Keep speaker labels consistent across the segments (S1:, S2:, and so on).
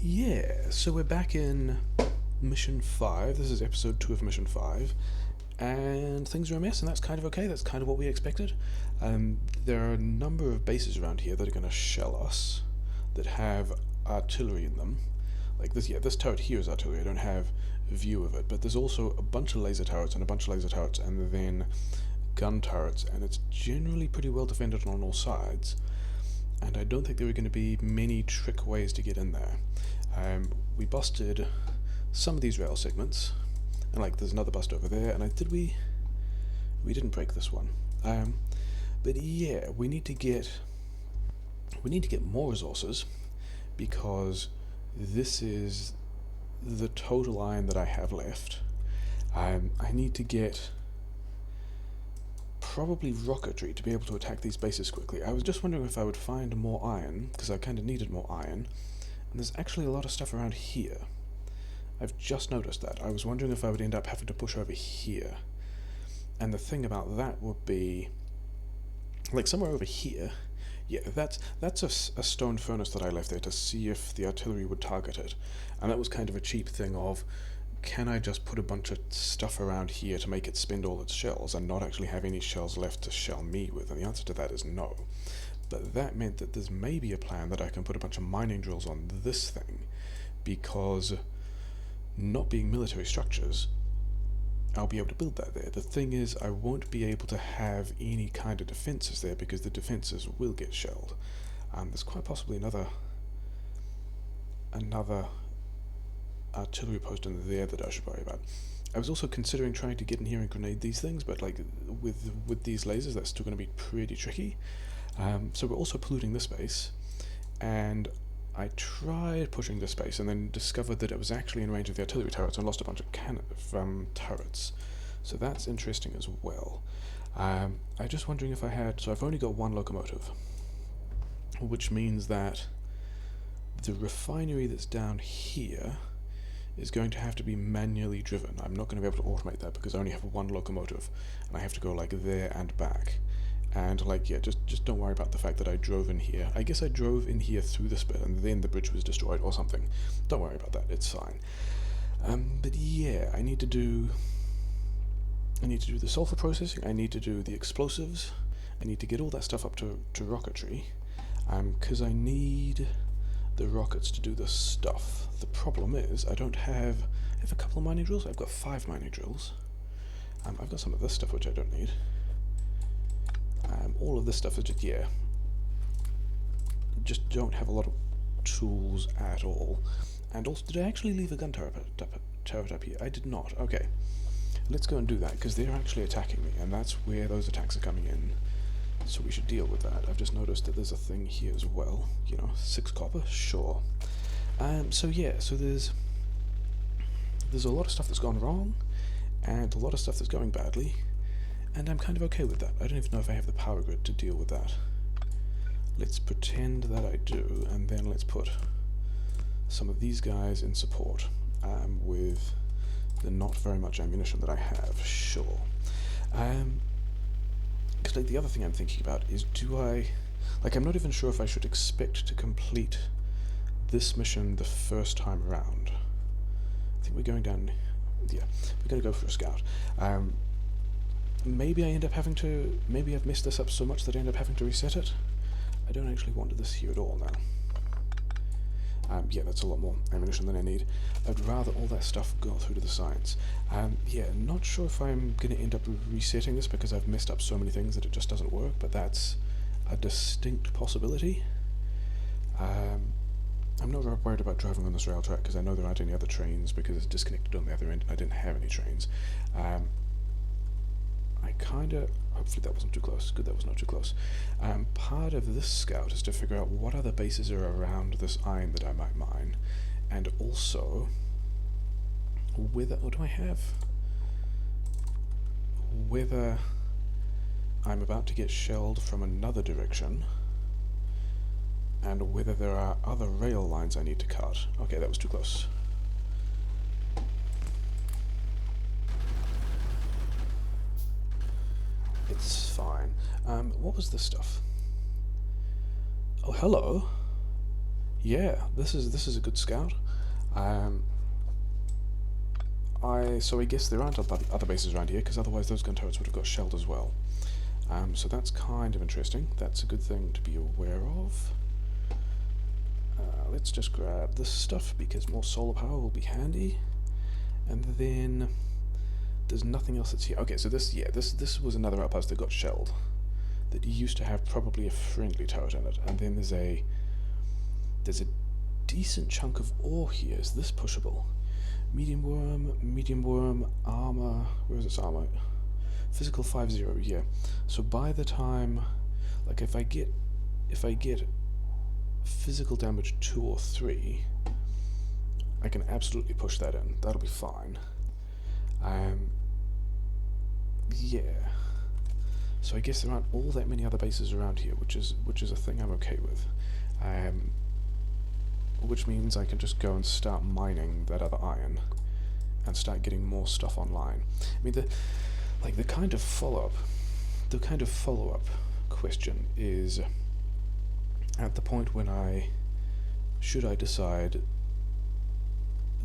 S1: Yeah, so we're back in Mission 5. This is episode 2 of Mission 5. And things are a mess, and that's kind of okay. That's kind of what we expected. There are a number of bases around here that are going to shell us that have artillery in them. Like this, yeah, this turret here is artillery. I don't have a view of it. But there's also a bunch of laser turrets and a bunch of laser turrets and then gun turrets, and it's generally pretty well defended on all sides. And I don't think there are going to be many trick ways to get in there. We busted some of these rail segments, and like there's another bust over there, and we didn't break this one. But yeah, we need to get more resources, because this is the total iron that I have left. I need to get probably rocketry to be able to attack these bases quickly. I was just wondering if I would find more iron, because I kind of needed more iron. And there's actually a lot of stuff around here. I've just noticed that. I was wondering if I would end up having to push over here. And the thing about that would be, like somewhere over here, yeah, that's a stone furnace that I left there to see if the artillery would target it. And that was kind of a cheap thing of, can I just put a bunch of stuff around here to make it spend all its shells and not actually have any shells left to shell me with? And the answer to that is no. But that meant that there's maybe a plan that I can put a bunch of mining drills on this thing, because not being military structures, I'll be able to build that there. The thing is, I won't be able to have any kind of defences there, because the defences will get shelled. There's quite possibly another artillery post in there that I should worry about. I was also considering trying to get in here and grenade these things, but like with these lasers, that's still going to be pretty tricky. So we're also polluting this space, and I tried pushing this space and then discovered that it was actually in range of the artillery turrets and lost a bunch of turrets. So that's interesting as well. I'm just wondering if I had... So I've only got one locomotive, which means that the refinery that's down here is going to have to be manually driven. I'm not going to be able to automate that because I only have one locomotive, and I have to go like there and back. And like, yeah, just don't worry about the fact that I drove in here. I guess I drove in here through this bit and then the bridge was destroyed or something. Don't worry about that, it's fine. But yeah, I need to do the sulfur processing, I need to do the explosives, I need to get all that stuff up to rocketry, because I need the rockets to do the stuff. The problem is, I have a couple of mining drills. I've got 5 mining drills. I've got some of this stuff which I don't need. All of this stuff is just don't have a lot of tools at all. And also, did I actually leave a gun turret up here? I did not. Okay, let's go and do that, because they're actually attacking me, and that's where those attacks are coming in. So we should deal with that. I've just noticed that there's a thing here as well. 6 copper, sure. So yeah, so there's a lot of stuff that's gone wrong, and a lot of stuff that's going badly. And I'm kind of okay with that. I don't even know if I have the power grid to deal with that. Let's pretend that I do, and then let's put some of these guys in support with the not very much ammunition that I have, sure. Because like, the other thing I'm thinking about is, I'm not even sure if I should expect to complete this mission the first time around. I think we're going down, yeah, we're going to go for a scout. Maybe I've messed this up so much that I end up having to reset it. I don't actually want this here at all now. Yeah, that's a lot more ammunition than I need. I'd rather all that stuff go through to the science. Yeah, not sure if I'm going to end up resetting this because I've messed up so many things that it just doesn't work, but that's a distinct possibility. I'm not worried about driving on this rail track because I know there aren't any other trains because it's disconnected on the other end and I didn't have any trains. Hopefully that wasn't too close. Good, that was not too close. Part of this scout is to figure out what other bases are around this iron that I might mine, and also whether I'm about to get shelled from another direction, and whether there are other rail lines I need to cut. Okay, that was too close. It's fine. What was this stuff? Oh, hello. Yeah, this is a good scout. Um, so I guess there aren't other bases around here, because otherwise those gun turrets would have got shelled as well. So that's kind of interesting. That's a good thing to be aware of. Let's just grab this stuff because more solar power will be handy. And then there's nothing else that's here. Okay, so this was another outpost that got shelled. That used to have probably a friendly turret in it. And then there's a decent chunk of ore here. Is this pushable? Medium worm, armor. Where is its armor? Physical 5-0, yeah. So by the time, like if I get physical damage 2 or 3, I can absolutely push that in. That'll be fine. Yeah. So I guess there aren't all that many other bases around here, which is a thing I'm okay with. Which means I can just go and start mining that other iron and start getting more stuff online. I mean, the kind of follow-up question is at the point when should I decide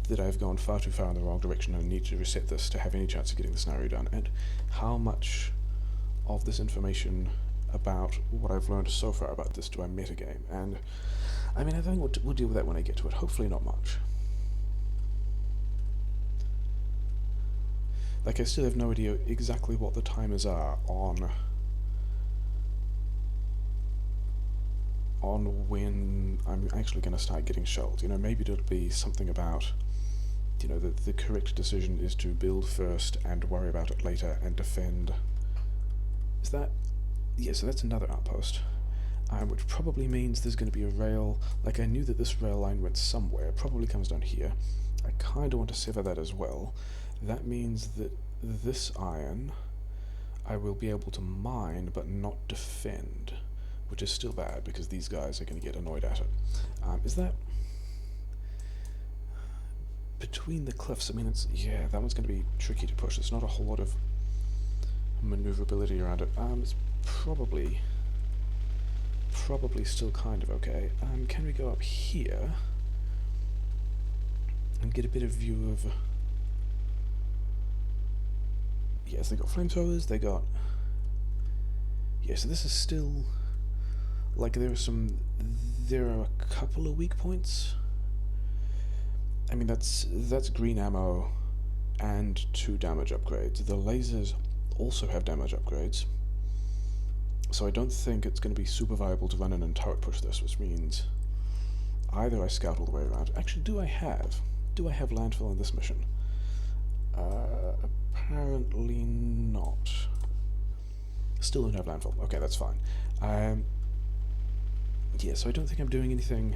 S1: that I've gone far too far in the wrong direction and need to reset this to have any chance of getting the scenario done, and how much of this information about what I've learned so far about this do I metagame. And I mean, I think we'll deal with that when I get to it. Hopefully not much. Like, I still have no idea exactly what the timers are on when I'm actually going to start getting shelled. You know, maybe it'll be something about, you know, the correct decision is to build first and worry about it later and defend. Is that... yeah, so that's another outpost. Which probably means there's going to be a rail. Like, I knew that this rail line went somewhere. It probably comes down here. I kind of want to sever that as well. That means that this iron I will be able to mine but not defend, which is still bad because these guys are going to get annoyed at it. Is that between the cliffs? I mean, it's... yeah, that one's going to be tricky to push. There's not a whole lot of maneuverability around it. It's probably still kind of okay. Can we go up here and get a bit of view of... yes, they got flamethrowers, they got... yeah, so this is still... like, there are a couple of weak points. I mean, that's green ammo and 2 damage upgrades. The lasers also have damage upgrades. So I don't think it's going to be super viable to run in and turret push this, which means either I scout all the way around. Actually, do I have landfill in this mission? Apparently not. Still don't have landfill. Okay, that's fine. Yeah, so I don't think I'm doing anything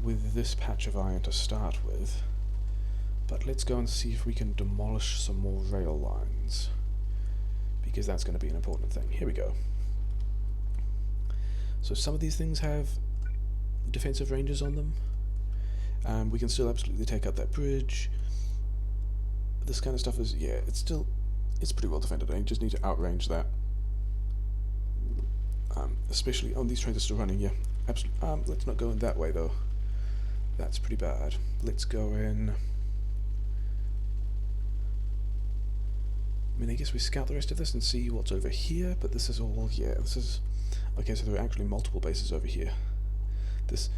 S1: with this patch of iron to start with. But let's go and see if we can demolish some more rail lines, because that's going to be an important thing. Here we go. So some of these things have defensive ranges on them. We can still absolutely take out that bridge. This kind of stuff is, yeah, it's pretty well defended. I just need to outrange that. Especially, oh, these trains are still running, yeah. Absolutely. Let's not go in that way, though. That's pretty bad. Let's go in... I mean, I guess we scout the rest of this and see what's over here, but this is all... yeah, this is... okay, so there are actually multiple bases over here. This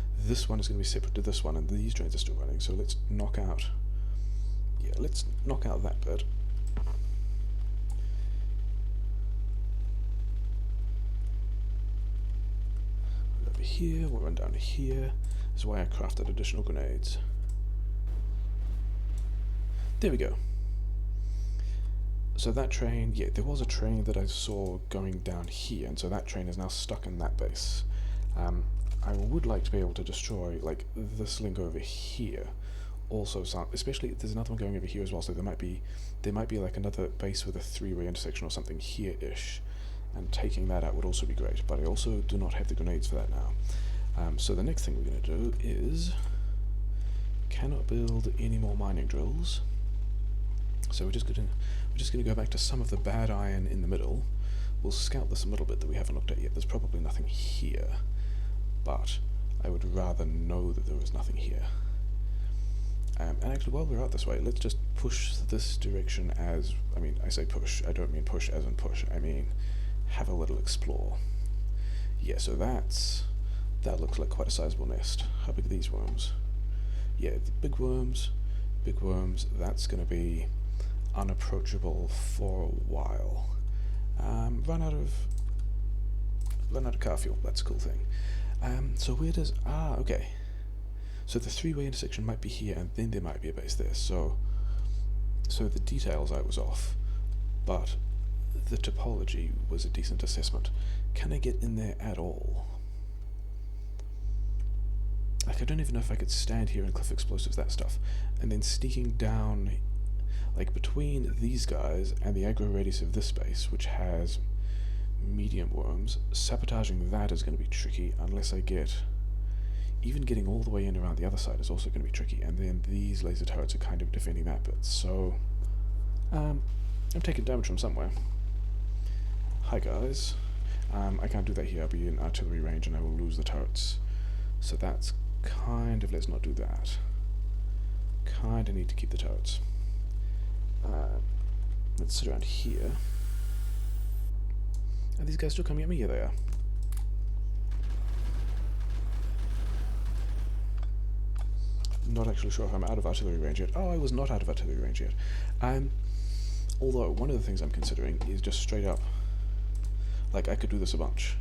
S1: one is going to be separate to this one, and these trains are still running, so let's knock out... yeah, let's knock out that bit. Over here, we'll run down here. This is why I crafted additional grenades. There we go. So that train, yeah, there was a train that I saw going down here, and so that train is now stuck in that base. I would like to be able to destroy, like, this link over here. Also, especially, there's another one going over here as well, so there might be like another base with a 3-way intersection or something here-ish, and taking that out would also be great, but I also do not have the grenades for that now. So the next thing we're going to do is... cannot build any more mining drills. So we're just going to go back to some of the bad iron in the middle. We'll scout this a little bit that we haven't looked at yet. There's probably nothing here. but I would rather know that there was nothing here. And actually, while we're out this way, let's just push this direction as, I mean, I say push, I don't mean push as in push, I mean have a little explore. Yeah, so that looks like quite a sizable nest. How big are these worms? Yeah, the big worms, that's going to be unapproachable for a while. Run out of car fuel, that's a cool thing. So where does, okay. So the three-way intersection might be here, and then there might be a base there. So the details I was off, but the topology was a decent assessment. Can I get in there at all? Like, I don't even know if I could stand here and cliff explosives, that stuff, and then sneaking down, like, between these guys and the aggro radius of this space, which has medium worms, sabotaging that is going to be tricky unless I get... Even getting all the way in around the other side is also going to be tricky, and then these laser turrets are kind of defending that bit, so... I'm taking damage from somewhere. Hi guys. I can't do that here, I'll be in artillery range and I will lose the turrets. So that's kind of... let's not do that. Kind of need to keep the turrets. Let's sit around here. Are these guys still coming at me? Yeah, they are. Not actually sure if I'm out of artillery range yet. Oh, I was not out of artillery range yet. Although, one of the things I'm considering is just straight up... Like, I could do this a bunch.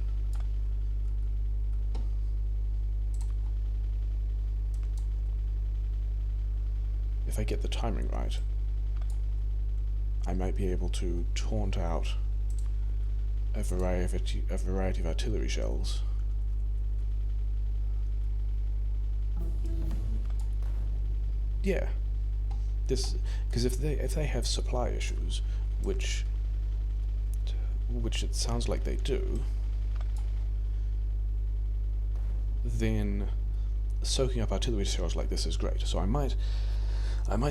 S1: If I get the timing right, I might be able to taunt out a variety of artillery shells. Yeah, this, because if they have supply issues, which it sounds like they do, then soaking up artillery shells like this is great. So I might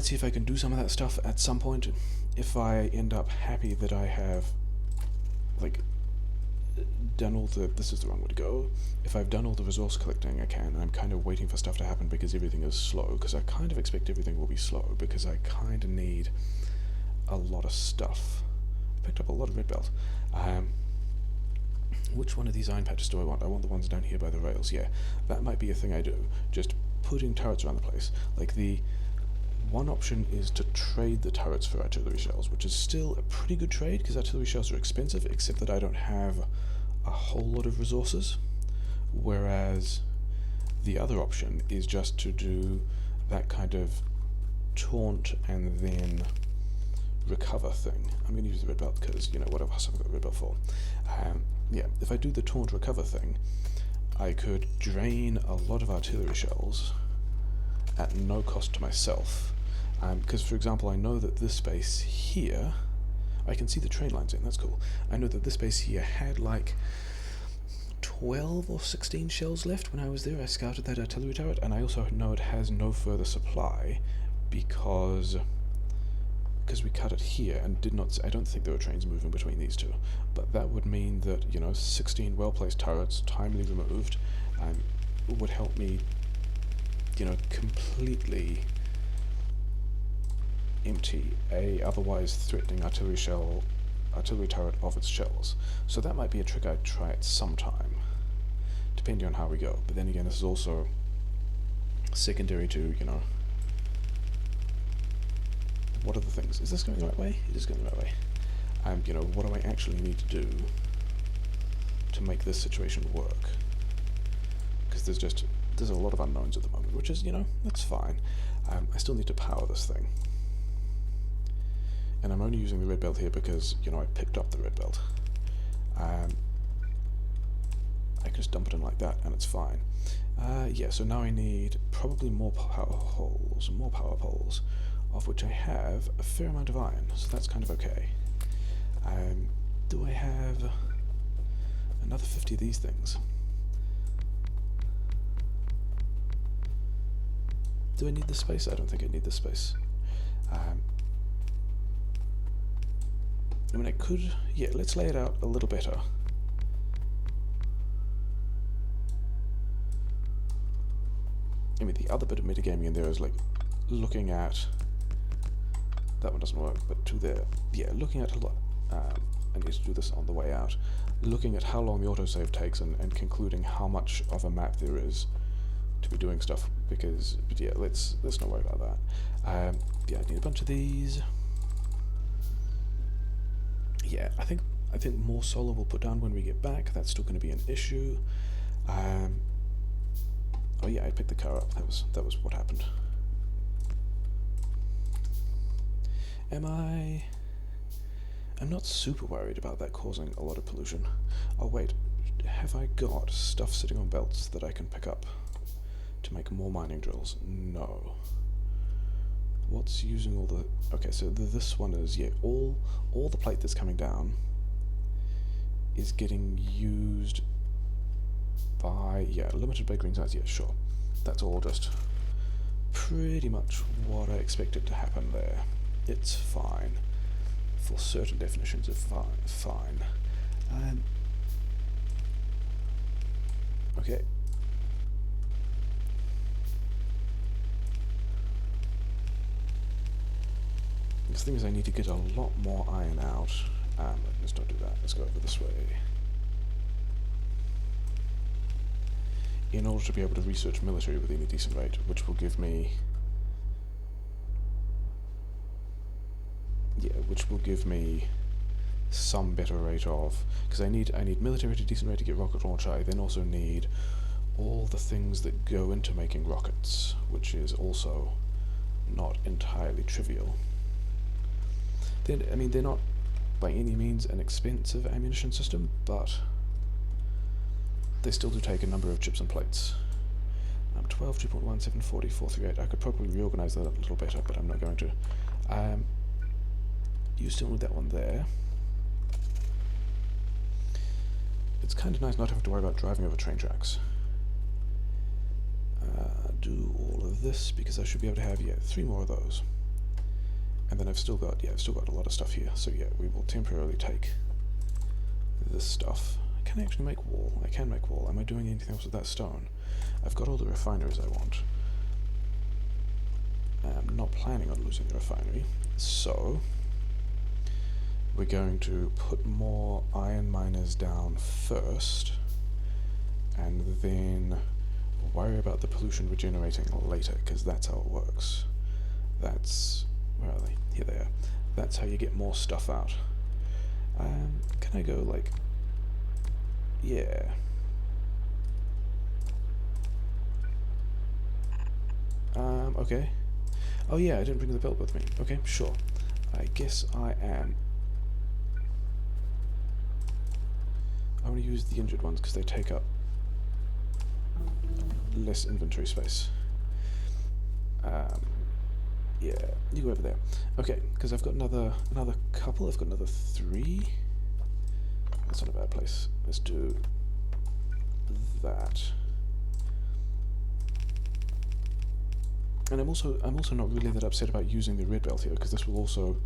S1: see if I can do some of that stuff at some point. If I end up happy that I have, like, done all the... this is the wrong way to go. If I've done all the resource collecting I can, and I'm kind of waiting for stuff to happen because everything is slow, because I kind of expect everything will be slow, because I kind of need a lot of stuff. I picked up a lot of red belt. Which one of these iron patches do I want? I want the ones down here by the rails, yeah. That might be a thing I do. Just putting turrets around the place. Like, the one option is to trade the turrets for artillery shells, which is still a pretty good trade, because artillery shells are expensive, except that I don't have a whole lot of resources. Whereas the other option is just to do that kind of taunt and then recover thing. I'm going to use the red belt because, you know, what else have I got the red belt for? Yeah, if I do the taunt recover thing, I could drain a lot of artillery shells at no cost to myself. Because, for example, I know that this space here, I can see the train lines in, that's cool. I know that this space here had like 12 or 16 shells left when I was there. I scouted that artillery turret, and I also know it has no further supply because we cut it here and did not... I don't think there were trains moving between these two, but that would mean that, you know, 16 well-placed turrets, timely removed, would help me, you know, completely empty a otherwise threatening artillery turret of its shells. So that might be a trick I'd try at some time, depending on how we go. But then again, this is also secondary to, you know, what are the things? Is this going the right way? It is going the right way. You know, what do I actually need to do to make this situation work? Because there's a lot of unknowns at the moment, which is, you know, that's fine. I still need to power this thing. And I'm only using the red belt here because, you know, I picked up the red belt. I can just dump it in like that, and it's fine. Yeah, so now I need probably more power poles, of which I have a fair amount of iron, so that's kind of okay. Do I have another 50 of these things? Do I need this space? I don't think I need this space. I mean, I could... yeah, let's lay it out a little better. I mean, the other bit of metagaming in there is like looking at, that one doesn't work, but to there, yeah, looking at, I need to do this on the way out, looking at how long the autosave takes and concluding how much of a map there is to be doing stuff, because, but yeah, let's not worry about that. Yeah, I need a bunch of these. Yeah, I think more solar will put down when we get back. That's still going to be an issue. Oh yeah, I picked the car up. That was what happened. I'm not super worried about that causing a lot of pollution. Oh wait, have I got stuff sitting on belts that I can pick up to make more mining drills? No. What's using all the... Okay, so this one is, yeah, all the plate that's coming down is getting used by, yeah, limited by green size, yeah, sure. That's all just pretty much what I expected to happen there. It's fine. For certain definitions of fine. Okay. The thing is, I need to get a lot more iron out. Let's not do that. Let's go over this way. In order to be able to research military within a decent rate, which will give me... Yeah, which will give me some better rate of... Because I need military at a decent rate to get rocket launcher. I then also need all the things that go into making rockets, which is also not entirely trivial. Then, I mean, they're not by any means an expensive ammunition system, but they still do take a number of chips and plates. 12, 2.1, 7, 40, 438. I could probably reorganize that a little better, but I'm not going to. You still need that one there. It's kind of nice not having to worry about driving over train tracks. Do all of this, because I should be able to have, yeah, 3 more of those. And then I've still got a lot of stuff here. So yeah, we will temporarily take this stuff. Can I actually make wool? I can make wool. Am I doing anything else with that stone? I've got all the refineries I want. I'm not planning on losing the refinery, so we're going to put more iron miners down first, and then worry about the pollution regenerating later, because that's how it works. That's... where are they? Here they are. That's how you get more stuff out. Can I go, like... Yeah. Okay. Oh yeah, I didn't bring the belt with me. Okay, sure. I guess I am. I want to use the injured ones because they take up less inventory space. Yeah, you go over there. Okay, because I've got another couple. I've got another 3. That's not a bad place. Let's do that. And I'm also not really that upset about using the red belt here, because this will also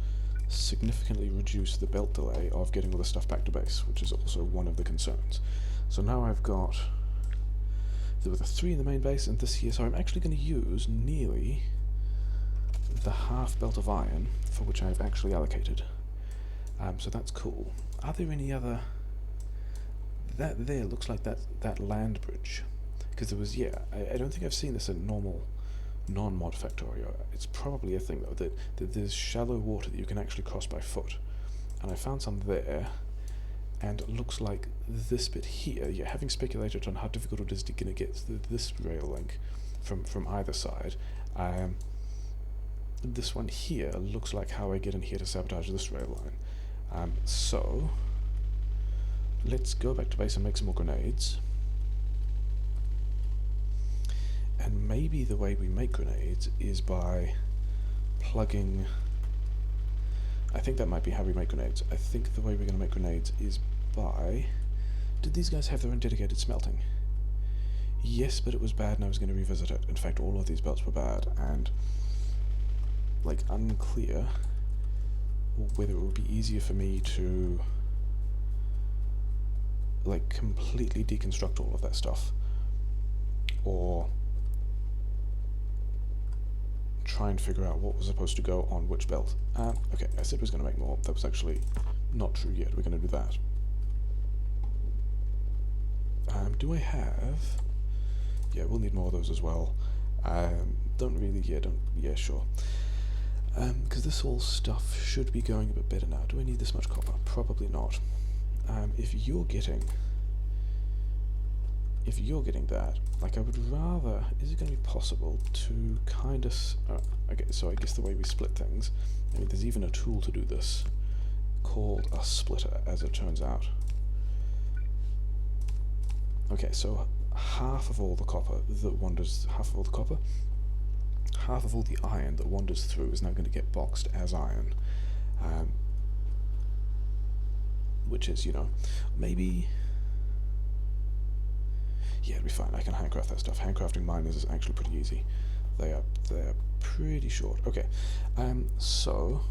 S1: significantly reduce the belt delay of getting all the stuff back to base, which is also one of the concerns. So now I've got the 3 in the main base and this here, so I'm actually going to use nearly the half belt of iron for which I've actually allocated. So that's cool. Are there any other... That there looks like that land bridge. Because there was, yeah, I don't think I've seen this in normal non-mod Factorio. It's probably a thing though, that there's shallow water that you can actually cross by foot. And I found some there, and it looks like this bit here, yeah, having speculated on how difficult it is to get this rail link from either side, this one here looks like how I get in here to sabotage this rail line. So, let's go back to base and make some more grenades. And maybe the way we make grenades is by plugging... I think that might be how we make grenades. I think the way we're going to make grenades is by... Did these guys have their own dedicated smelting? Yes, but it was bad and I was going to revisit it. In fact, all of these belts were bad and, like, unclear whether it would be easier for me to, like, completely deconstruct all of that stuff, or try and figure out what was supposed to go on which belt. Okay, I said we was going to make more. That was actually not true yet. We're going to do that. Do I have... Yeah, we'll need more of those as well. Don't really... Yeah, sure. Because this whole stuff should be going a bit better now. Do I need this much copper? Probably not. If you're getting that, like I would rather... Is it going to be possible to kind of... okay, so I guess the way we split things... I mean, there's even a tool to do this called a splitter, as it turns out. Okay, so half of all the copper that wanders... half of all the iron that wanders through is now going to get boxed as iron. Which is, you know, maybe... Yeah, it'll be fine. I can handcraft that stuff. Handcrafting miners is actually pretty easy. They're pretty short. Okay, so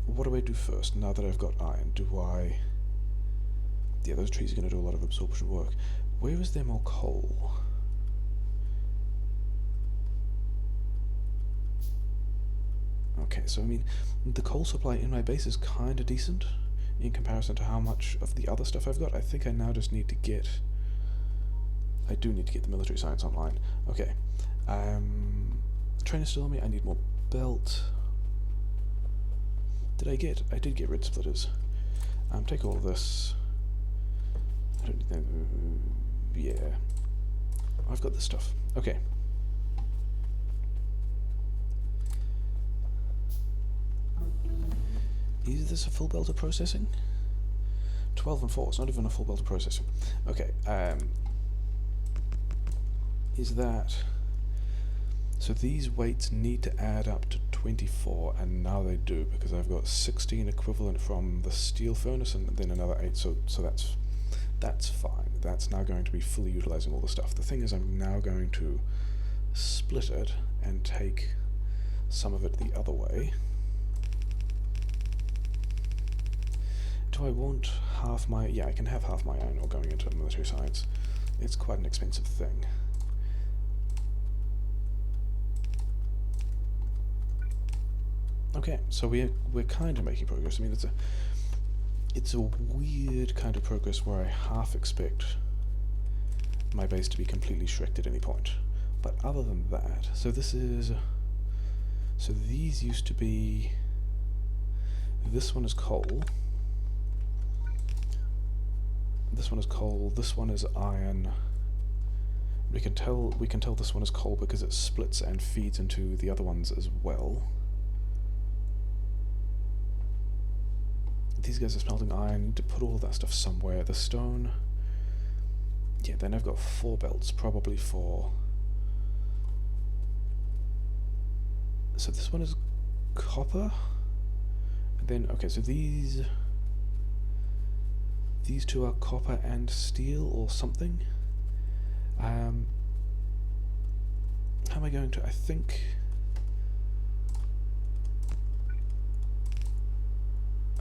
S1: what do I do first? Now that I've got iron, do I... Yeah, those trees are going to do a lot of absorption work. Where is there more coal? Okay, so I mean, the coal supply in my base is kind of decent in comparison to how much of the other stuff I've got. I think I now just need to get... I do need to get the military science online. Okay. Train is still on me. I need more belt. I did get red splitters. Take all of this. I don't need that. Yeah. I've got this stuff. Okay. Is this a full belt of processing? 12 and 4. It's not even a full belt of processing. Okay. Is that... So these weights need to add up to 24, and now they do, because I've got 16 equivalent from the steel furnace, and then another 8, so that's fine. That's now going to be fully utilizing all the stuff. The thing is, I'm now going to split it and take some of it the other way. Do I want half my... Yeah, I can have half my iron ore going into military science. It's quite an expensive thing. Okay, so we're kind of making progress. I mean, it's a weird kind of progress where I half expect my base to be completely shreked at any point. But other than that, so this is... So these used to be... This one is coal. This one is coal. This one is iron. We can tell this one is coal because it splits and feeds into the other ones as well. These guys are smelting iron. I need to put all of that stuff somewhere. The stone... Yeah, then I've got 4 belts, probably for... So this one is copper? And then, okay, so these two are copper and steel or something. How am I going to... I think...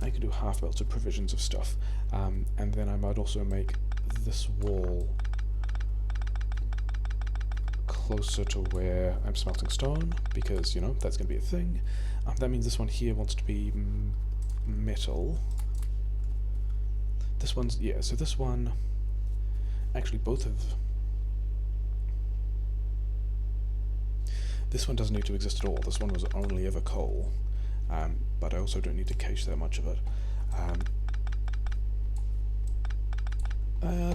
S1: I could do half belts of provisions of stuff, and then I might also make this wall closer to where I'm smelting stone, because, you know, that's going to be a thing. That means this one here wants to be metal. This one's... yeah, so this one... Actually, both of... This one doesn't need to exist at all. This one was only ever coal. But I also don't need to cache that much of it.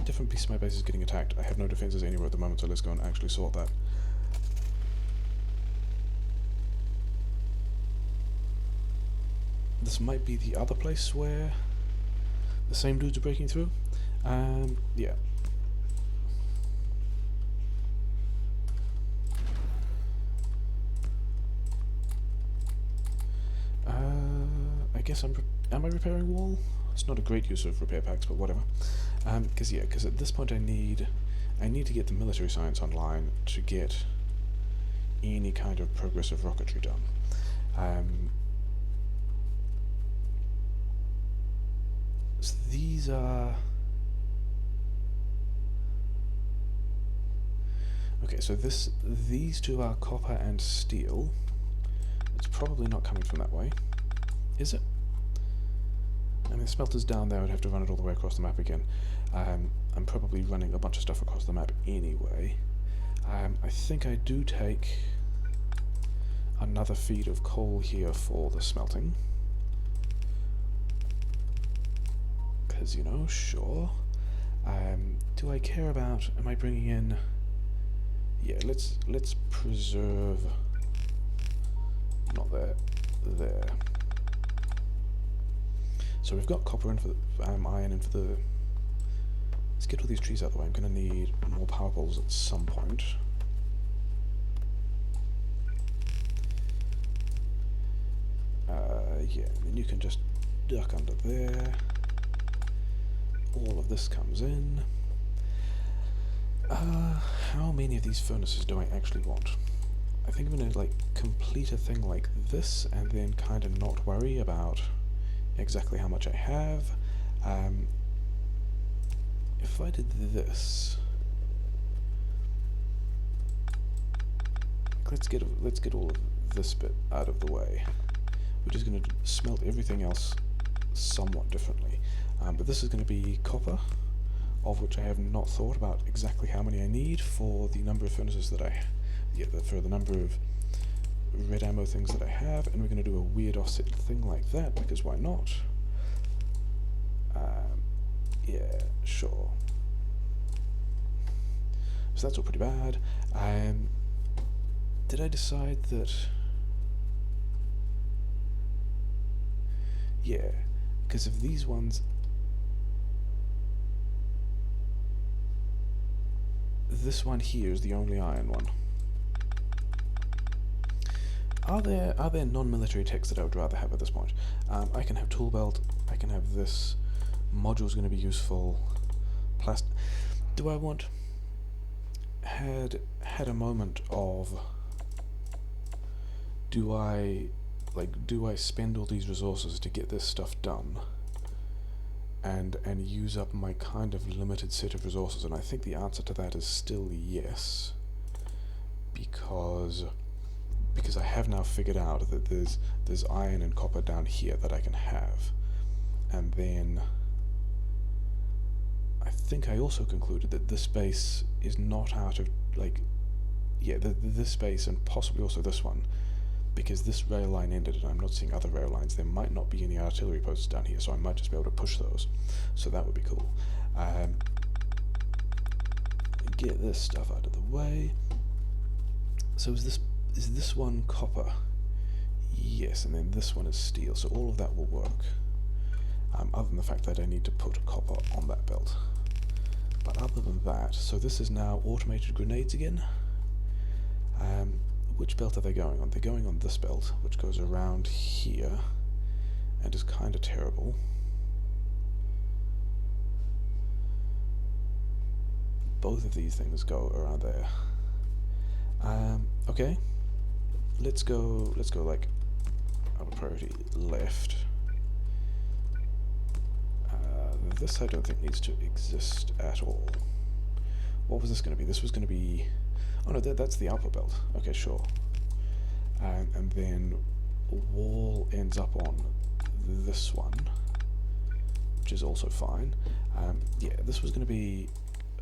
S1: Different piece of my base is getting attacked. I have no defenses anywhere at the moment, so let's go and actually sort that. This might be the other place where the same dudes are breaking through. Yeah. I guess am I repairing wall? It's not a great use of repair packs, but whatever. Because at this point I need to get the military science online to get any kind of progressive rocketry done. So these are... Okay, so these two are copper and steel. It's probably not coming from that way. Is it? I mean, the smelter's down there. I'd have to run it all the way across the map again. I'm probably running a bunch of stuff across the map anyway. I think I do take another feed of coal here for the smelting. Because, you know, sure. Do I care about... Am I bringing in... Yeah, let's preserve... Not there. There. So we've got copper in for the... iron in for the... Let's get all these trees out of the way. I'm going to need more power poles at some point. Yeah, I mean, you can just duck under there. All of this comes in. How many of these furnaces do I actually want? I think I'm going to like complete a thing like this and then kind of not worry about exactly how much I have. If I did this, let's get all of this bit out of the way. We're just going to smelt everything else somewhat differently. But this is going to be copper, of which I have not thought about exactly how many I need for the number of furnaces that for the number of red ammo things that I have, and we're going to do a weird offset thing like that, because why not? Yeah, sure. So that's all pretty bad. Did I decide that... Yeah, because of these ones... This one here is the only iron one. Are there non-military techs that I would rather have at this point? I can have tool belt. I can have this. Module's going to be useful. Do I want? Had a moment of. Do I spend all these resources to get this stuff done? And use up my kind of limited set of resources, and I think the answer to that is still yes, because I have now figured out that there's iron and copper down here that I can have, and then I think I also concluded that this base is not out of this base and possibly also this one. Because this rail line ended and I'm not seeing other rail lines, there might not be any artillery posts down here, so I might just be able to push those. So that would be cool. Get this stuff out of the way. So is this one copper? Yes, and then this one is steel, so all of that will work. Other than the fact that I need to put copper on that belt. But other than that, so this is now automated grenades again. Which belt are they going on? They're going on this belt, which goes around here, and is kind of terrible. Both of these things go around there. Okay. Let's go like our priority left. This I don't think needs to exist at all. What was this going to be? This was going to be... Oh no, that's the output belt. Okay, sure. And then wall ends up on this one, which is also fine. Yeah, this was going to be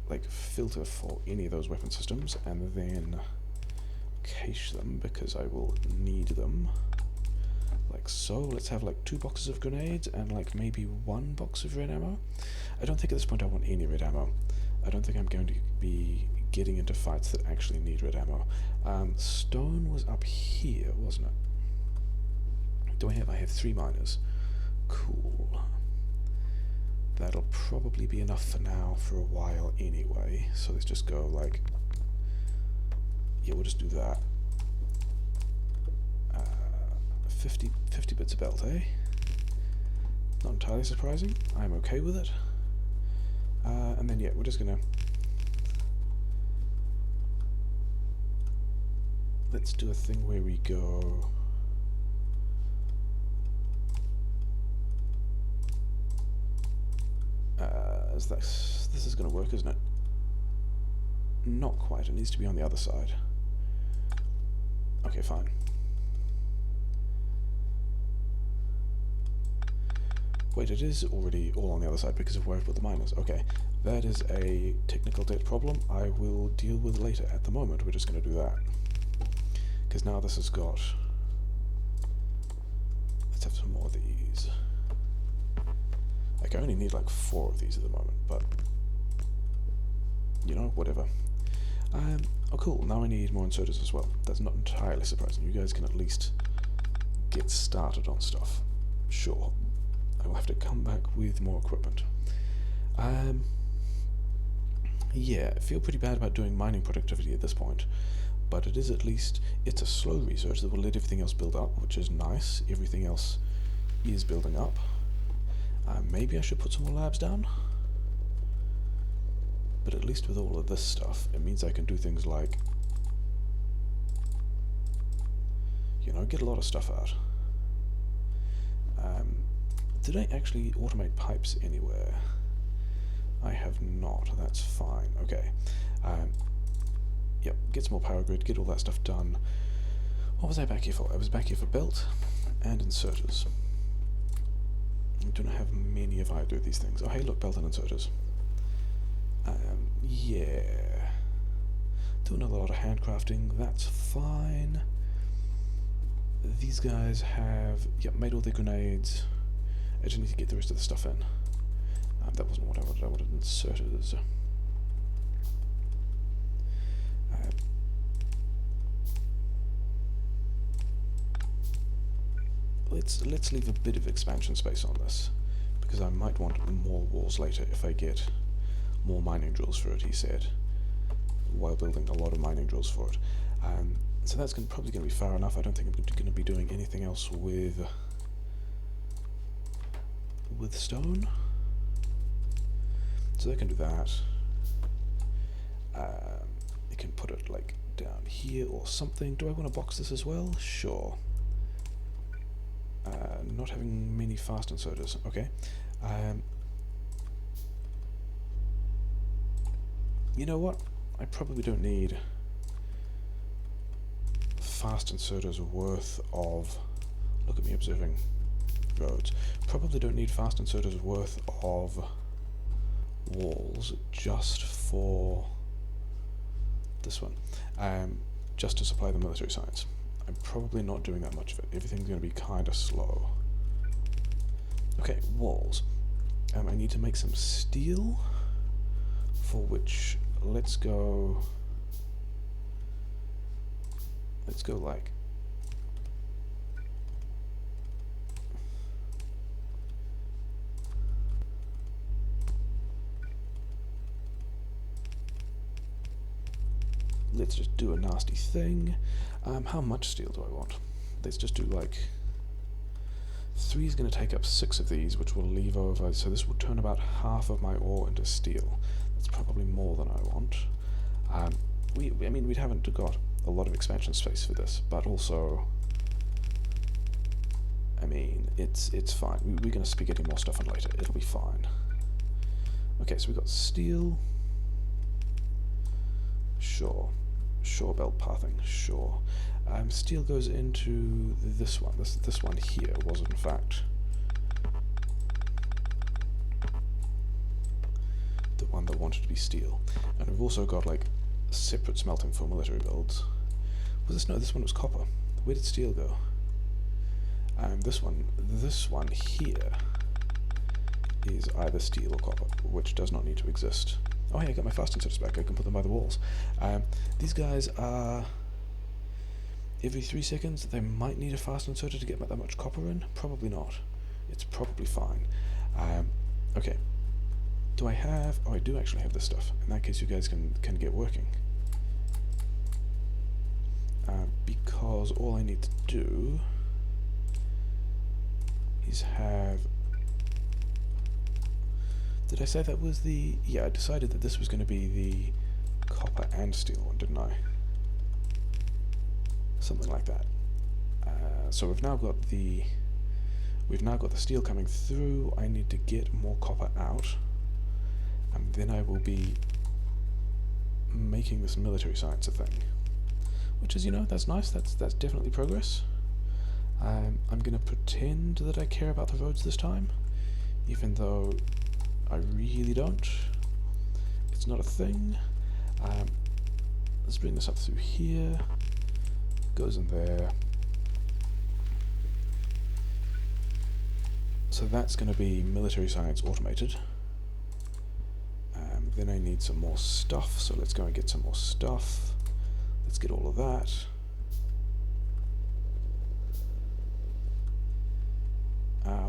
S1: like filter for any of those weapon systems, and then cache them because I will need them. Like so. Let's have like 2 boxes of grenades and like maybe 1 box of red ammo. I don't think at this point I want any red ammo. I don't think I'm going to be getting into fights that actually need red ammo. Stone was up here, wasn't it? I have 3 miners. Cool. That'll probably be enough for now for a while anyway. So let's just go like... Yeah, we'll just do that. 50 bits of belt, eh? Not entirely surprising. I'm okay with it. And then yeah, we're just gonna... Let's do a thing where we go... this is going to work, isn't it? Not quite, it needs to be on the other side. Okay, fine. Wait, it is already all on the other side because of where I put the miners. Okay, that is a technical debt problem I will deal with later. At the moment, we're just going to do that. Because now this has got... Let's have some more of these. Like, I only need like 4 of these at the moment, but... You know, whatever. Oh cool, now I need more inserters as well. That's not entirely surprising. You guys can at least get started on stuff. Sure. I will have to come back with more equipment. Yeah, I feel pretty bad about doing mining productivity at this point, but it is at least, it's a slow research that will let everything else build up, which is nice. Everything else is building up. Maybe I should put some more labs down? But at least with all of this stuff, it means I can do things like, you know, get a lot of stuff out. Did I actually automate pipes anywhere? I have not. That's fine. Okay. Yep, get some more power grid, get all that stuff done. What was I back here for? I was back here for belt and inserters. I do not have many of either of these things. Oh hey, look, belt and inserters. Yeah. Doing a lot of handcrafting, that's fine. These guys have, yep, made all their grenades. I just need to get the rest of the stuff in. That wasn't what I wanted. I wanted inserters. Let's leave a bit of expansion space on this, because I might want more walls later if I get more mining drills for it, he said, while building a lot of mining drills for it. So that's probably going to be far enough. I don't think I'm going to be doing anything else with stone. So they can do that. You can put it like down here or something. Do I want to box this as well? Sure. Not having many fast inserters. Okay. You know what? I probably don't need fast inserters worth of... Look at me observing roads. Probably don't need fast inserters worth of walls just for this one. Just to supply the military science. I'm probably not doing that much of it. Everything's going to be kind of slow. Okay, walls. I need to make some steel, for which let's go like let's just do a nasty thing. How much steel do I want? Let's just do like 3 is going to take up 6 of these, which will leave over, so this will turn about half of my ore into steel. That's probably more than I want. I mean, we haven't got a lot of expansion space for this, but also, I mean, it's fine. We're going to be getting more stuff in later. It'll be fine. Okay, so we've got steel. Sure. Sure, belt pathing. Sure. Steel goes into this one. This one here was, in fact, the one that wanted to be steel. And we've also got, like, separate smelting for military builds. Was this? No, this one was copper. Where did steel go? This one here is either steel or copper, which does not need to exist. Oh hey, I got my fast inserters back. I can put them by the walls. These guys are every 3 seconds. They might need a fast inserter to get that much copper in. Probably not. It's probably fine. Okay. Do I have... Oh, I do actually have this stuff. In that case, you guys can get working. Because all I need to do is have... Did I say that was the... Yeah, I decided that this was going to be the copper and steel one, didn't I? Something like that. So we've now got the steel coming through. I need to get more copper out, and then I will be making this military science a thing, which is, you know, that's nice. That's definitely progress. I'm going to pretend that I care about the roads this time, even though I really don't. It's not a thing. Let's bring this up through here. Goes in there. So that's going to be military science automated. Then I need some more stuff, so let's go and get some more stuff. Let's get all of that.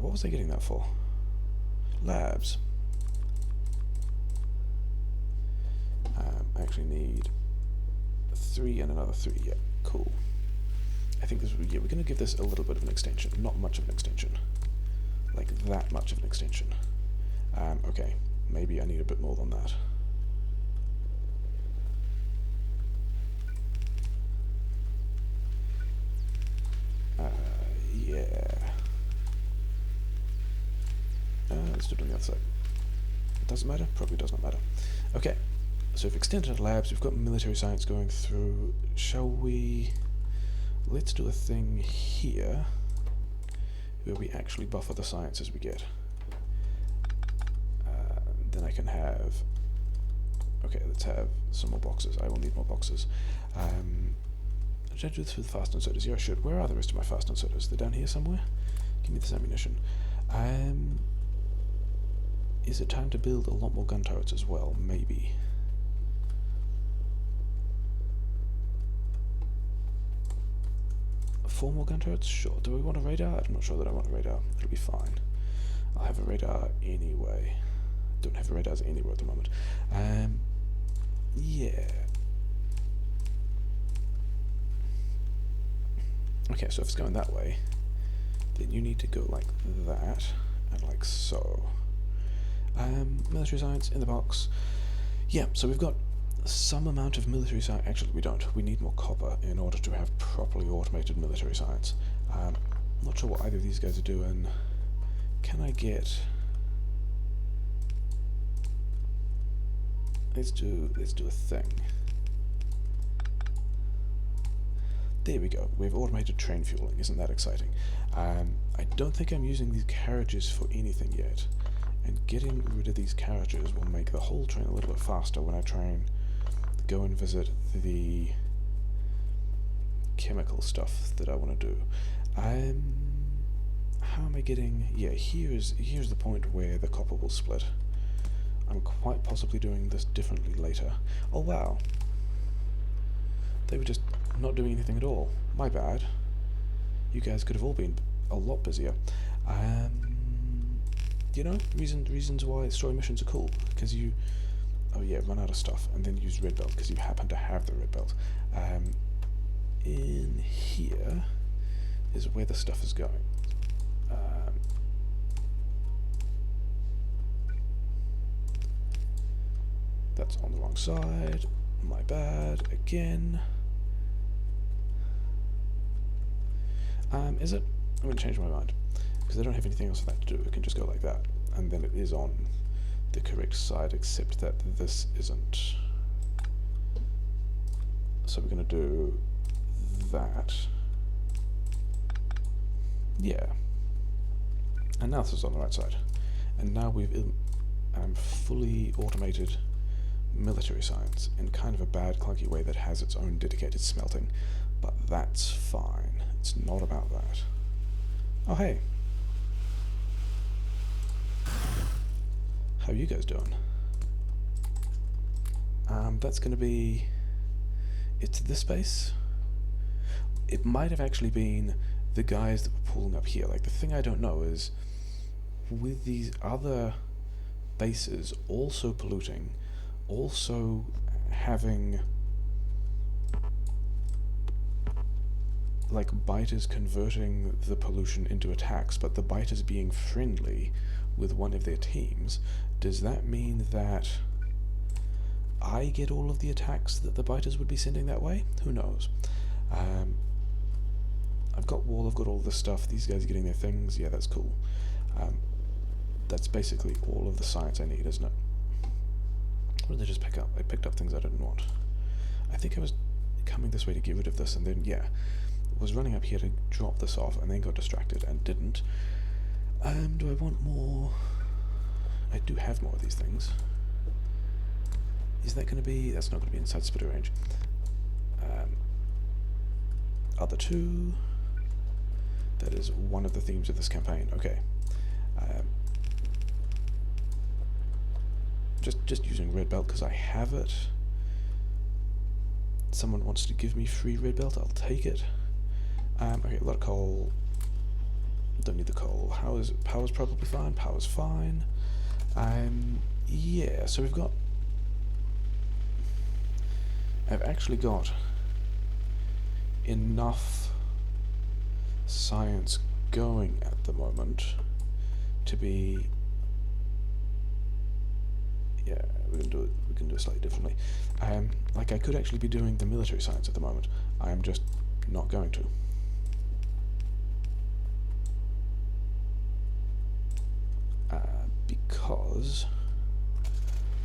S1: What was I getting that for? Labs. I actually need 3 and another 3. Yeah, cool. I think this. Yeah, we're going to give this a little bit of an extension. Not much of an extension. Like that much of an extension. Okay, maybe I need a bit more than that. Yeah. Let's do it on the other side. Doesn't matter? Probably does not matter. Okay, so we've extended our labs, we've got military science going through. Shall we... Let's do a thing here where we actually buffer the sciences we get. Then I can have... Okay, let's have some more boxes. I will need more boxes. Should I do this with fastened sodas? Yeah, I should. Where are the rest of my fastened sodas? They're down here somewhere? Give me this ammunition. Is it time to build a lot more gun turrets as well? Maybe. Four more gun turrets? Sure. Do we want a radar? I'm not sure that I want a radar. It'll be fine. I'll have a radar anyway. Don't have radars anywhere at the moment. Yeah. Okay, so if it's going that way, then you need to go like that, and like so. Military science in the box. Yeah, so we've got some amount of military science. Actually, we don't. We need more copper in order to have properly automated military science. Not sure what either of these guys are doing. Can I get... Let's do a thing. There we go. We've automated train fueling. Isn't that exciting? I don't think I'm using these carriages for anything yet. And getting rid of these carriages will make the whole train a little bit faster when I try and go and visit the chemical stuff that I want to do. How am I getting... Yeah, here's the point where the copper will split. I'm quite possibly doing this differently later. Oh wow. They were just not doing anything at all. My bad. You guys could have all been a lot busier. You know, reasons why story missions are cool, because you, oh yeah, run out of stuff, and then use red belt, because you happen to have the red belt. In here is where the stuff is going. That's on the wrong side, my bad, again. Is it? I'm going to change my mind. Because I don't have anything else for that to do. It can just go like that, and then it is on the correct side, except that this isn't. So we're going to do that. Yeah. And now this is on the right side. And now we've fully automated military science in kind of a bad, clunky way that has its own dedicated smelting. But that's fine. It's not about that. Oh, hey. How are you guys doing? That's going to be... It's this base. It might have actually been the guys that were pulling up here. Like, the thing I don't know is, with these other bases also polluting, also having... like biters converting the pollution into attacks, but the biters being friendly with one of their teams, does that mean that I get all of the attacks that the biters would be sending that way? Who knows? I've got wall, I've got all this stuff, these guys are getting their things, yeah, that's cool. That's basically all of the science I need, isn't it? What did I just pick up? I picked up things I didn't want. I think I was coming this way to get rid of this, and then, yeah, was running up here to drop this off and then got distracted and didn't. Do I want more I do have more of these things. Is that going to be... That's not going to be inside spitter range. Other two... That is one of the themes of this campaign. Okay. Just using red belt because I have it. Someone wants to give me free red belt, I'll take it. Okay, a lot of coal. Don't need the coal. Power's probably fine. Power's fine. Yeah, so we've got... I've actually got enough science going at the moment to be... Yeah, we can do it slightly differently. Like I could actually be doing the military science at the moment. I am just not going to. Because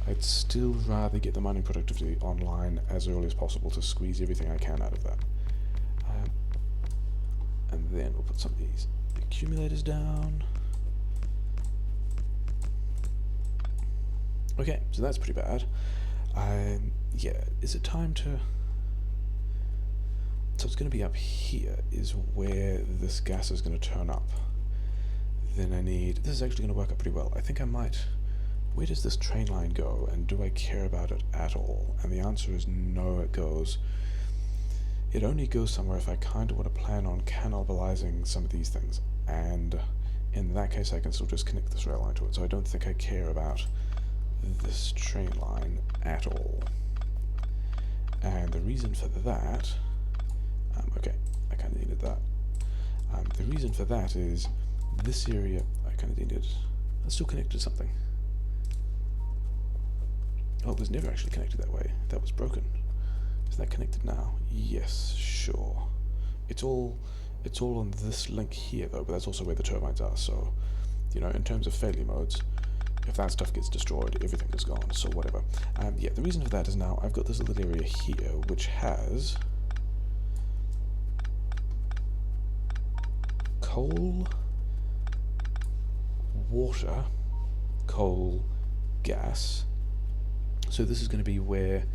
S1: I'd still rather get the mining productivity online as early as possible to squeeze everything I can out of that. And then we'll put some of these accumulators down. Okay, so that's pretty bad. Yeah, is it time to... So it's going to be up here is where this gas is going to turn up. Then I need... This is actually going to work out pretty well. I think I might... Where does this train line go, and do I care about it at all? And the answer is no, it goes... It only goes somewhere if I kind of want to plan on cannibalizing some of these things. And in that case, I can still just connect this rail line to it. So I don't think I care about this train line at all. And the reason for that... okay, I kind of needed that. The reason for that is... This area, I kind of needed... Let's still connect to something. Oh, it was never actually connected that way. That was broken. Is that connected now? Yes, sure. It's all on this link here, though, but that's also where the turbines are, so... You know, in terms of failure modes, if that stuff gets destroyed, everything is gone, so whatever. Yeah, the reason for that is now I've got this little area here, which has... coal... water, coal, gas. So this is going to be where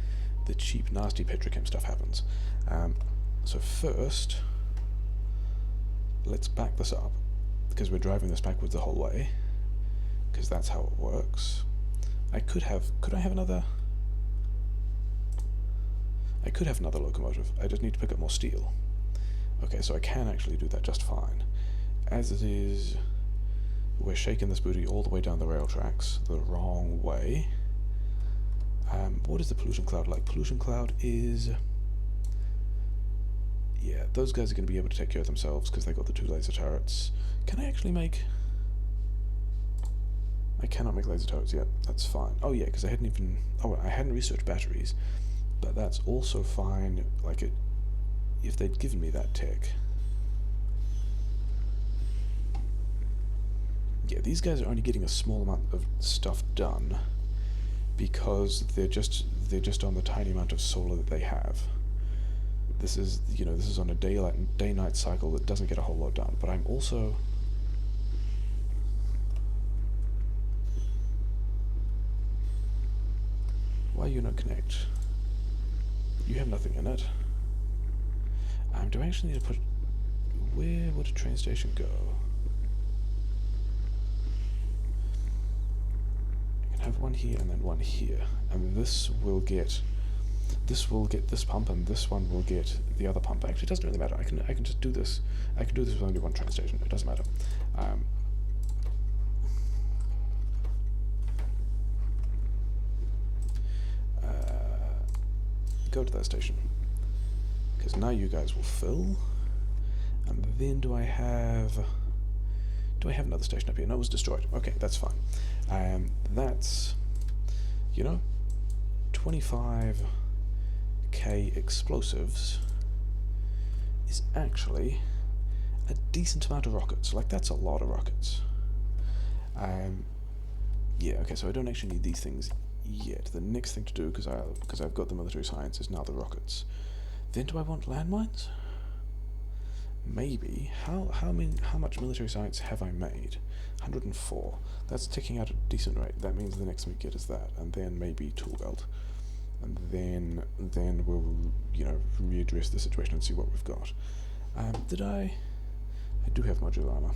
S1: the cheap, nasty petrochem stuff happens. So first, let's back this up, because we're driving this backwards the whole way, because that's how it works. Could I have another locomotive. I just need to pick up more steel. Okay, so I can actually do that just fine. As it is... We're shaking this booty all the way down the rail tracks, the wrong way. What is the pollution cloud like? Pollution cloud is... Yeah, those guys are going to be able to take care of themselves because they got the 2 laser turrets. Can I actually make... I cannot make laser turrets yet. That's fine. Oh yeah, because I hadn't even... Oh, I hadn't researched batteries. But that's also fine, like it... If they'd given me that tech... Yeah, these guys are only getting a small amount of stuff done because they're just on the tiny amount of solar that they have. This is, you know, this is on a day-night cycle that doesn't get a whole lot done. But I'm also... Why you not connect? You have nothing in it. Do I actually need to put... Where would a train station go? Have one here and then one here, and this will get this pump, and this one will get the other pump. Actually, it doesn't really matter. I can just do this. I can do this with only one train station. It doesn't matter. Go to that station, because now you guys will fill, and then do I have another station up here? No, it was destroyed. Okay, that's fine. That's, you know, 25k explosives is actually a decent amount of rockets. Like, that's a lot of rockets. Yeah, okay, so I don't actually need these things yet. The next thing to do, because I've got the military science, is now the rockets. Then do I want landmines? maybe, how much military science have I made? 104. That's ticking out at a decent rate. That means the next thing we get is that, and then maybe tool belt, and then we'll, you know, readdress the situation and see what we've got. Did I do have modular armor.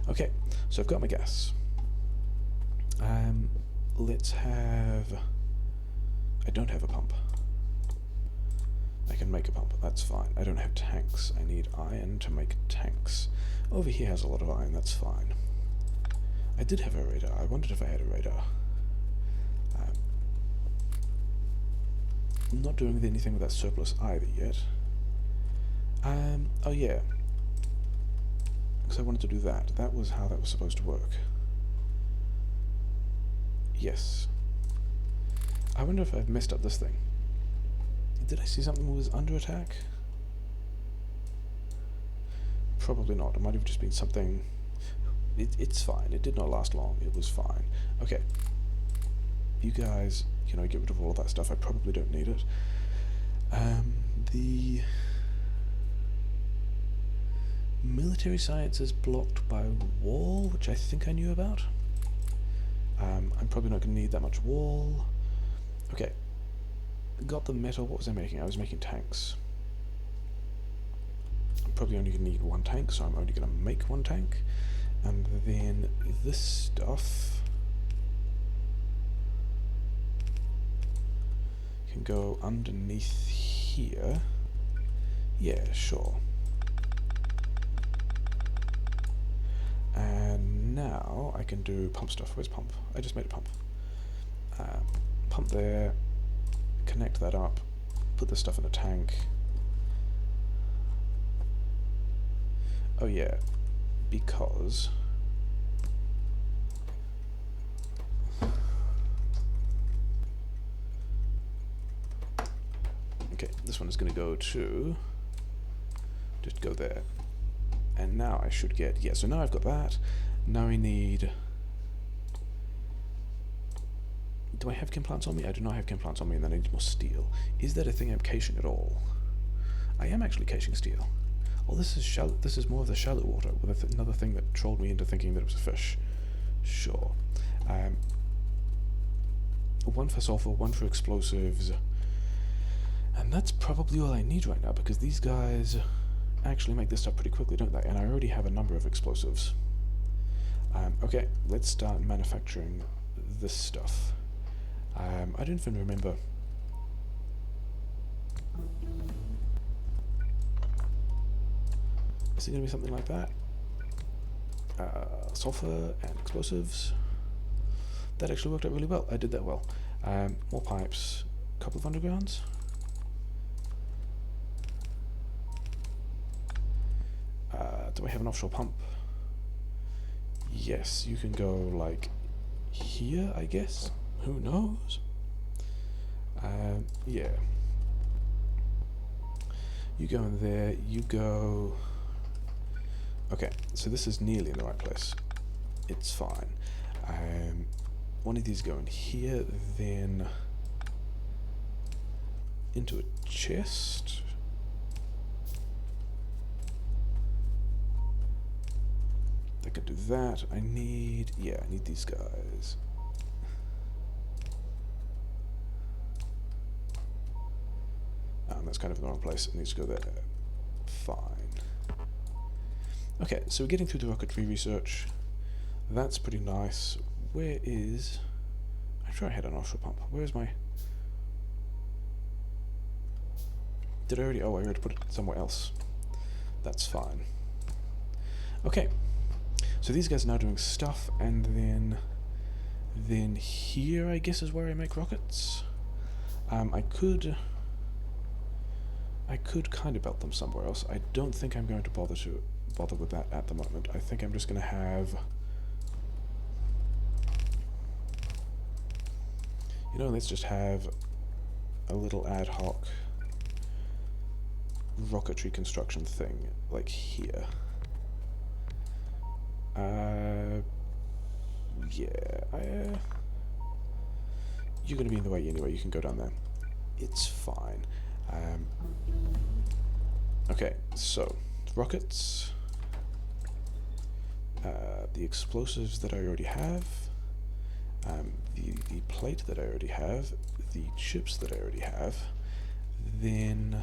S1: Okay, so I've got my gas. Let's have... I don't have a pump. I can make a pump, that's fine. I don't have tanks. I need iron to make tanks. Over here has a lot of iron, that's fine. I did have a radar. I wondered if I had a radar. I'm not doing anything with that surplus either yet. Oh yeah. Because I wanted to do that. That was how that was supposed to work. Yes. I wonder if I've messed up this thing. Did I see something was under attack? Probably not. It might have just been something... It's fine. It did not last long. It was fine. Okay. You guys, you know, get rid of all of that stuff. I probably don't need it. The military science is blocked by wall, which I think I knew about. I'm probably not going to need that much wall. Okay. Got the metal. What was I making? I was making tanks. I'm probably only going to need one tank, so I'm only going to make one tank. And then this stuff can go underneath here. Yeah, sure. And now I can do pump stuff. Where's pump? I just made a pump. Pump there, connect that up, put this stuff in a tank. Oh yeah, because okay, this one is going to go to, just go there. And now I should get, yeah, so now I've got that. Now I need, do I have chem plants on me? I do not have chem plants on me, and then I need more steel. Is that a thing I'm caching at all? I am actually caching steel. Oh, this is shallow, this is more of the shallow water, with another thing that trolled me into thinking that it was a fish. Sure. One for sulfur, one for explosives. And that's probably all I need right now, because these guys actually make this stuff pretty quickly, don't they? And I already have a number of explosives. Okay, let's start manufacturing this stuff. I don't even remember. Is it going to be something like that? Sulfur and explosives. That actually worked out really well. I did that well. More pipes. A couple of undergrounds. Do I have an offshore pump? Yes, you can go like here, I guess. Who knows? Yeah. You go in there, you go... Okay, so this is nearly in the right place. It's fine. One of these go in here, then into a chest. I could do that. I need these guys. That's kind of in the wrong place. It needs to go there. Fine. Okay, so we're getting through the rocketry research. That's pretty nice. Where is... I'm sure I had an offshore pump. Where is my... Did I already... Oh, I already put it somewhere else. That's fine. Okay. So these guys are now doing stuff, and then here, I guess, is where I make rockets. I could kind of belt them somewhere else. I don't think I'm going to bother with that at the moment. I think I'm just going to have... You know, let's just have a little ad hoc rocketry construction thing, like here. Yeah, you're going to be in the way anyway, you can go down there. It's fine. Okay, so, rockets, the explosives that I already have, the plate that I already have, the chips that I already have, then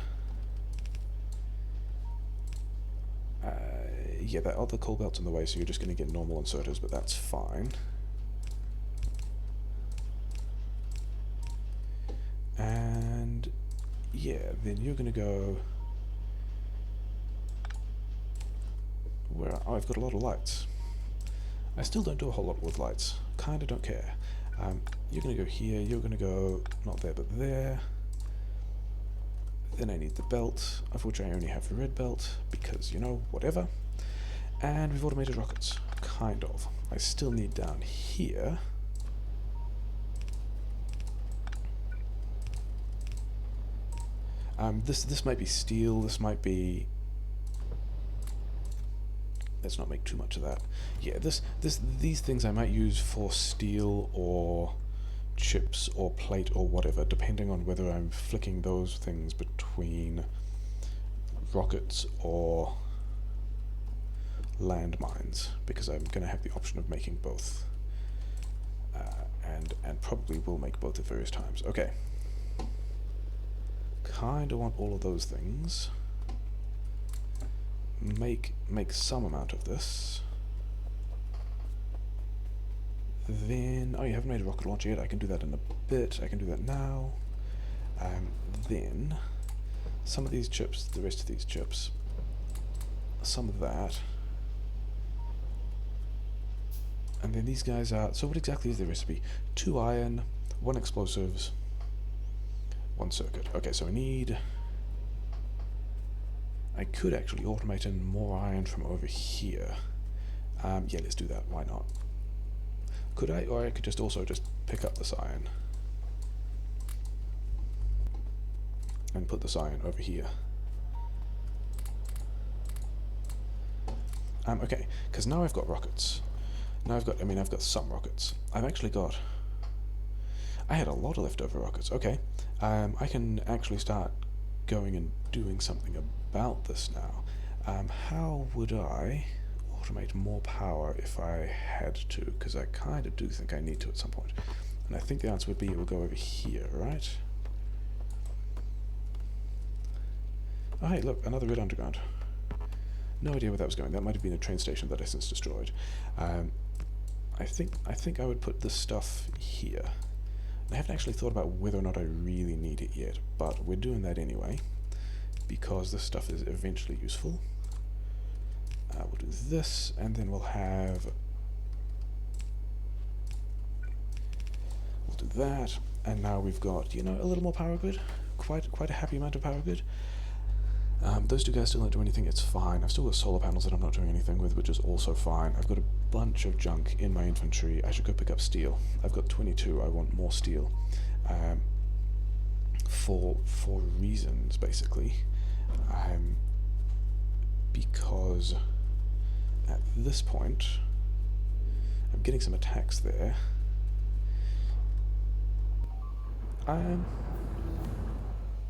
S1: yeah, that other coal belt's in the way, so you're just going to get normal inserters, but that's fine. And yeah, then you're going to go where? Oh, I've got a lot of lights. I still don't do a whole lot with lights. Kinda don't care. You're going to go here, you're going to go not there but there. Then I need the belt, of which I only have the red belt, because, you know, whatever. And we've automated rockets. Kind of. I still need down here. This might be steel, this might be... Let's not make too much of that. Yeah, these things I might use for steel or chips or plate or whatever, depending on whether I'm flicking those things between rockets or landmines, because I'm going to have the option of making both, and probably will make both at various times. Okay, kind of want all of those things. Make some amount of this. Then, oh, you haven't made a rocket launcher yet. I can do that in a bit. I can do that now. Then, some of these chips, the rest of these chips, some of that. And then these guys are, so what exactly is the recipe? 2 iron, 1 explosives, 1 circuit. Okay, so I could actually automate in more iron from over here. Yeah, let's do that, why not? Could I? Or I could just also just pick up this iron and put this iron over here. Okay, because now I've got rockets. Now I've got some rockets. I've actually got... I had a lot of leftover rockets. Okay, I can actually start going and doing something about this now. How would I automate more power if I had to? Because I kind of do think I need to at some point. And I think the answer would be it would go over here, right? Oh hey, look, another red underground. No idea where that was going. That might have been a train station that I since destroyed. I think I would put this stuff here. I haven't actually thought about whether or not I really need it yet, but we're doing that anyway, because this stuff is eventually useful. We'll do this, and then we'll do that, and now we've got, you know, a little more power grid. Quite a happy amount of power grid. Those two guys still don't do anything, it's fine. I've still got solar panels that I'm not doing anything with, which is also fine. I've got a bunch of junk in my inventory. I should go pick up steel. I've got 22, I want more steel. For reasons, basically. Because at this point, I'm getting some attacks there.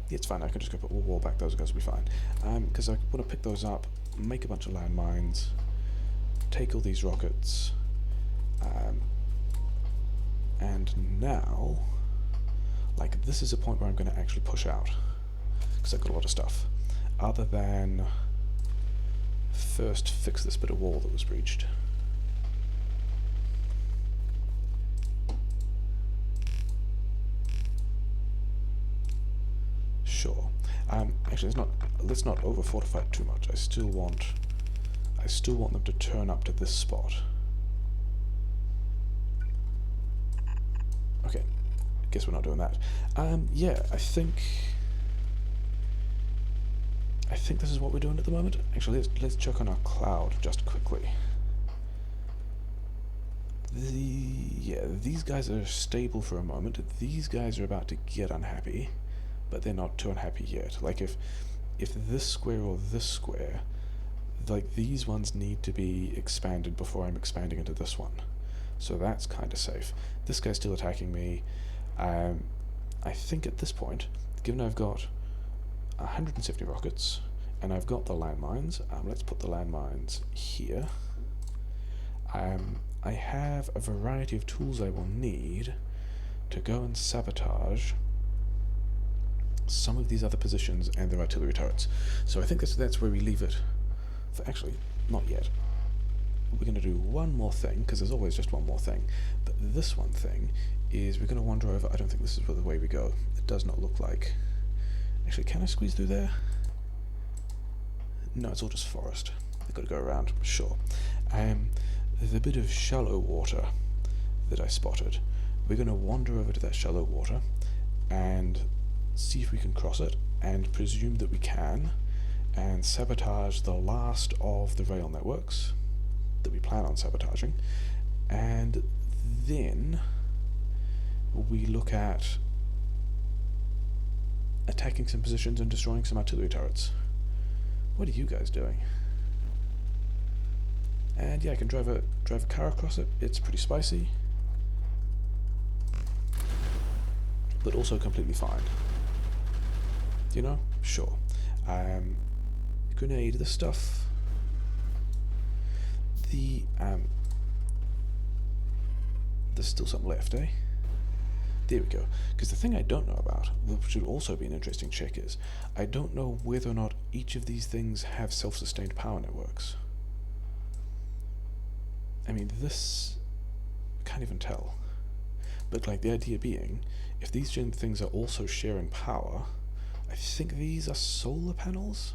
S1: Yeah, it's fine, I can just go put a wall back, those guys will be fine. Because I want to pick those up, make a bunch of landmines, take all these rockets, and now, like, this is a point where I'm going to actually push out, because I've got a lot of stuff, other than first fix this bit of wall that was breached. Sure. Actually, let's not over fortify it too much. I still want them to turn up to this spot. Okay, guess we're not doing that. Yeah, I think this is what we're doing at the moment. Actually, let's check on our cloud just quickly. Yeah, these guys are stable for a moment. These guys are about to get unhappy, but they're not too unhappy yet. Like, if this square or this square, like, these ones need to be expanded before I'm expanding into this one. So that's kind of safe. This guy's still attacking me. I think at this point, given I've got 170 rockets, and I've got the landmines. Let's put the landmines here. I have a variety of tools I will need to go and sabotage some of these other positions and their artillery turrets. So I think that's where we leave it. Actually, not yet. We're going to do one more thing, because there's always just one more thing. But this one thing is we're going to wander over. I don't think this is the way we go. It does not look like. Actually, can I squeeze through there? No, it's all just forest. I've got to go around. Sure. There's a bit of shallow water that I spotted. We're going to wander over to that shallow water and see if we can cross it, and presume that we can, and sabotage the last of the rail networks that we plan on sabotaging, and then we look at attacking some positions and destroying some artillery turrets. What are you guys doing? And yeah, I can drive a car across it. It's pretty spicy, but also completely fine. You know? Sure. Grenade, the stuff. There's still some left, eh? There we go. Because the thing I don't know about, which should also be an interesting check, is I don't know whether or not each of these things have self-sustained power networks. I mean, this... I can't even tell. But, like, the idea being, if these things are also sharing power, I think these are solar panels?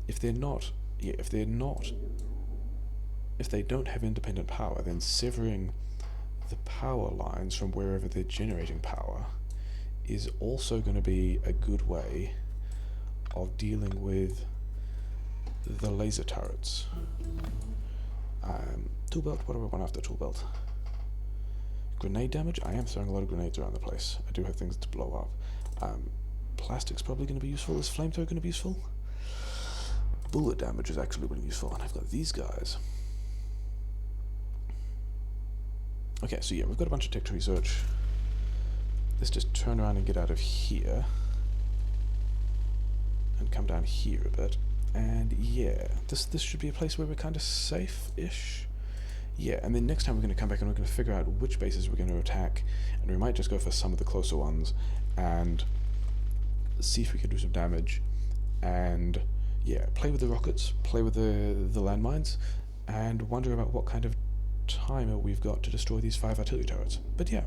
S1: If they're not... Yeah, if they don't have independent power, then severing the power lines from wherever they're generating power is also going to be a good way of dealing with the laser turrets. Tool belt, what do I want after tool belt? Grenade damage? I am throwing a lot of grenades around the place. I do have things to blow up. Plastic's probably going to be useful. Is flamethrower going to be useful? Bullet damage is actually really useful, and I've got these guys. Okay, so yeah, we've got a bunch of tech research. Let's just turn around and get out of here. And come down here a bit. And yeah, this should be a place where we're kind of safe-ish. Yeah, and then next time we're going to come back and we're going to figure out which bases we're going to attack, and we might just go for some of the closer ones, and see if we can do some damage, and yeah, play with the rockets, play with the landmines, and wonder about what kind of timer we've got to destroy these 5 artillery turrets. But yeah,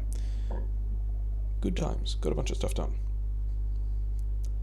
S1: good times, got a bunch of stuff done.